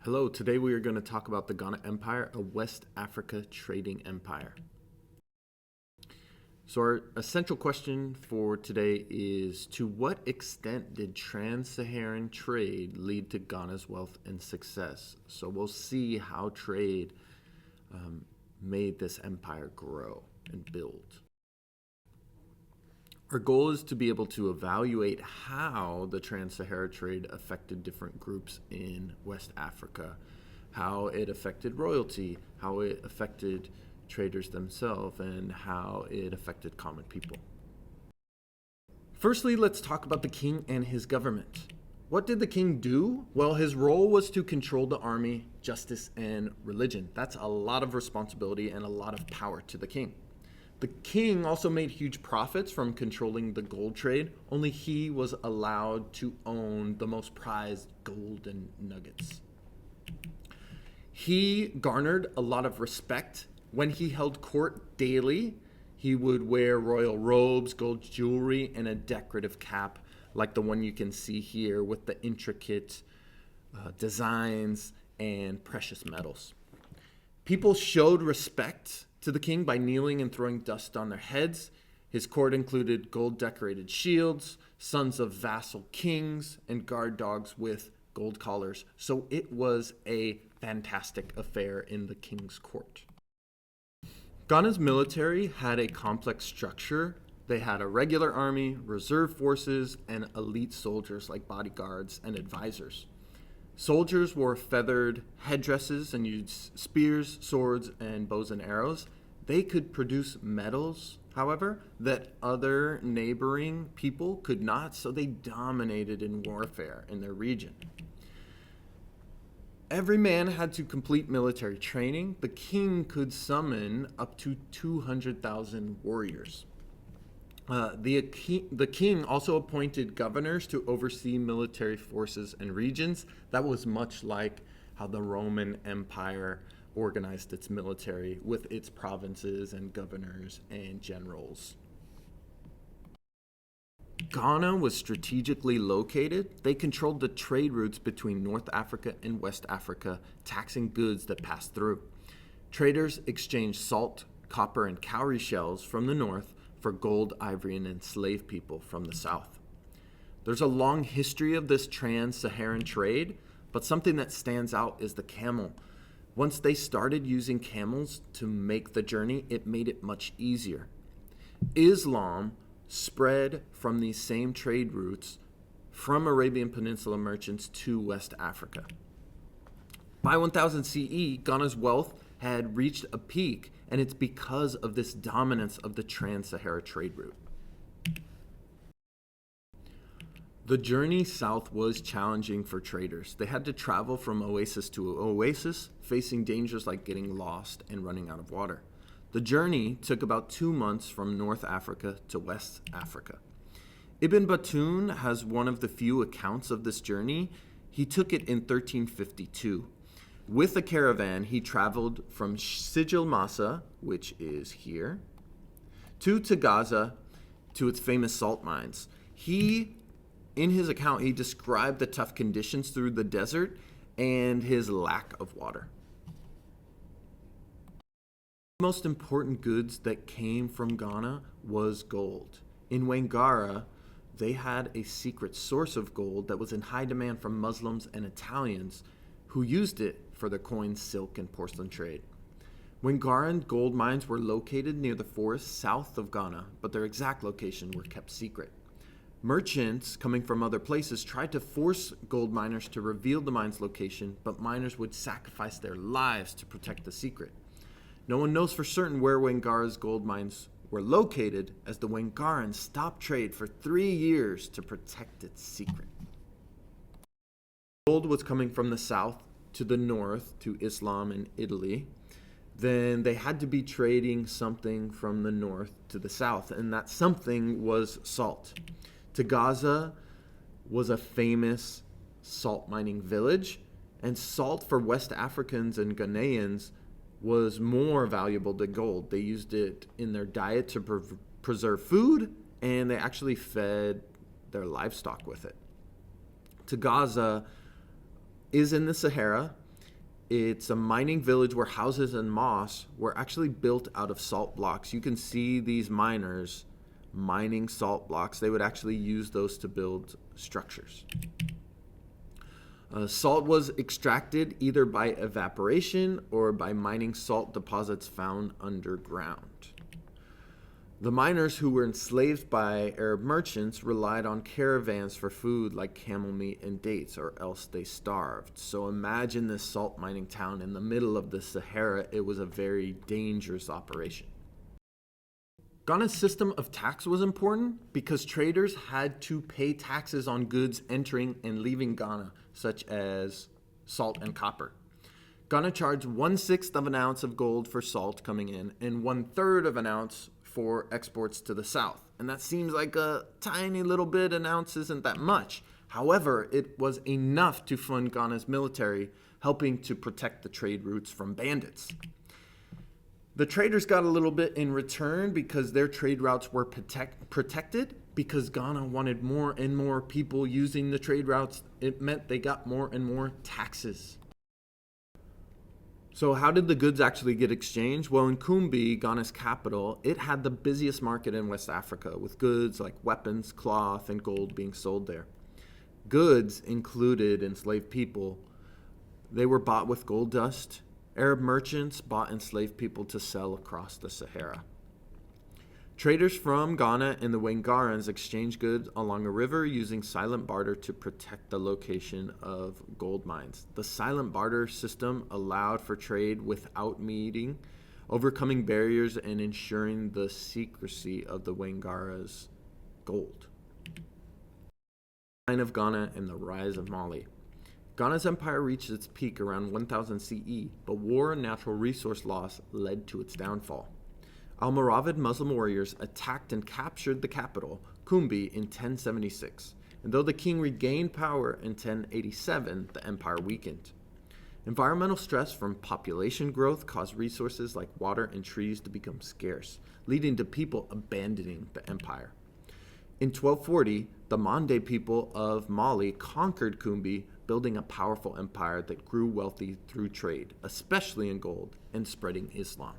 Hello, today we are going to talk about the Ghana Empire, a West Africa trading empire. So our essential question for today is, to what extent did trans-Saharan trade lead to Ghana's wealth and success? So we'll see how trade made this empire grow and build. Our goal is to be able to evaluate how the trans-Sahara trade affected different groups in West Africa, how it affected royalty, how it affected traders themselves, and how it affected common people. Firstly, let's talk about the king and his government. What did the king do? Well, his role was to control the army, justice, and religion. That's a lot of responsibility and a lot of power to the king. The king also made huge profits from controlling the gold trade. Only he was allowed to own the most prized golden nuggets. He garnered a lot of respect. When he held court daily, he would wear royal robes, gold jewelry, and a decorative cap like the one you can see here with the intricate designs and precious metals. People showed respect to the king by kneeling and throwing dust on their heads. His court included gold-decorated shields, sons of vassal kings, and guard dogs with gold collars. So it was a fantastic affair in the king's court. Ghana's military had a complex structure. They had a regular army, reserve forces, and elite soldiers like bodyguards and advisors. Soldiers wore feathered headdresses and used spears, swords, and bows and arrows. They could produce metals, however, that other neighboring people could not, so they dominated in warfare in their region. Every man had to complete military training. The king could summon up to 200,000 warriors. The king also appointed governors to oversee military forces and regions. That was much like how the Roman Empire organized its military with its provinces and governors and generals. Ghana was strategically located. They controlled the trade routes between North Africa and West Africa, taxing goods that passed through. Traders exchanged salt, copper, and cowrie shells from the north for gold, ivory, and enslaved people from the south. There's a long history of this trans-Saharan trade, but something that stands out is the camel. Once they started using camels to make the journey, it made it much easier. Islam spread from these same trade routes from Arabian Peninsula merchants to West Africa. By 1000 CE, Ghana's wealth had reached a peak, and it's because of this dominance of the trans-Sahara trade route. The journey south was challenging for traders. They had to travel from oasis to oasis, facing dangers like getting lost and running out of water. The journey took about 2 months from North Africa to West Africa. Ibn Battuta has one of the few accounts of this journey. He took it in 1352. With a caravan, he traveled from Sijil Massa, which is here, to Tagaza, to its famous salt mines. In his account, he described the tough conditions through the desert and his lack of water. The most important goods that came from Ghana was gold. In Wangara, they had a secret source of gold that was in high demand from Muslims and Italians who used it for their coins, silk, and porcelain trade. Wangaran gold mines were located near the forests south of Ghana, but their exact location were kept secret. Merchants coming from other places tried to force gold miners to reveal the mine's location, but miners would sacrifice their lives to protect the secret. No one knows for certain where Wangara's gold mines were located, as the Wangarans stopped trade for 3 years to protect its secret. Gold was coming from the south to the north to Islam and Italy. Then they had to be trading something from the north to the south, and that something was salt. Tagaza was a famous salt mining village, and salt for West Africans and Ghanaians was more valuable than gold. They used it in their diet to preserve food, and they actually fed their livestock with it. Tagaza is in the Sahara. It's a mining village where houses and mosques were actually built out of salt blocks. You can see these miners mining salt blocks. They would actually use those to build structures. Salt was extracted either by evaporation or by mining salt deposits found underground. The miners who were enslaved by Arab merchants relied on caravans for food like camel meat and dates, or else they starved. So imagine this salt mining town in the middle of the Sahara. It was a very dangerous operation. Ghana's system of tax was important because traders had to pay taxes on goods entering and leaving Ghana, such as salt and copper. Ghana charged 1/6 of an ounce of gold for salt coming in and 1/3 of an ounce for exports to the south. And that seems like a tiny little bit. An ounce isn't that much. However, it was enough to fund Ghana's military, helping to protect the trade routes from bandits. The traders got a little bit in return because their trade routes were protected. Because Ghana wanted more and more people using the trade routes, it meant they got more and more taxes. So how did the goods actually get exchanged? Well, in Kumbi, Ghana's capital, it had the busiest market in West Africa, with goods like weapons, cloth, and gold being sold there. Goods included enslaved people. They were bought with gold dust. Arab merchants bought enslaved people to sell across the Sahara. Traders from Ghana and the Wangarans exchanged goods along a river using silent barter to protect the location of gold mines. The silent barter system allowed for trade without meeting, overcoming barriers and ensuring the secrecy of the Wangara's gold. Decline of Ghana and the rise of Mali. Ghana's empire reached its peak around 1000 CE, but war and natural resource loss led to its downfall. Almoravid Muslim warriors attacked and captured the capital, Kumbi, in 1076, and though the king regained power in 1087, the empire weakened. Environmental stress from population growth caused resources like water and trees to become scarce, leading to people abandoning the empire. In 1240, the Mande people of Mali conquered Kumbi, building a powerful empire that grew wealthy through trade, especially in gold, and spreading Islam.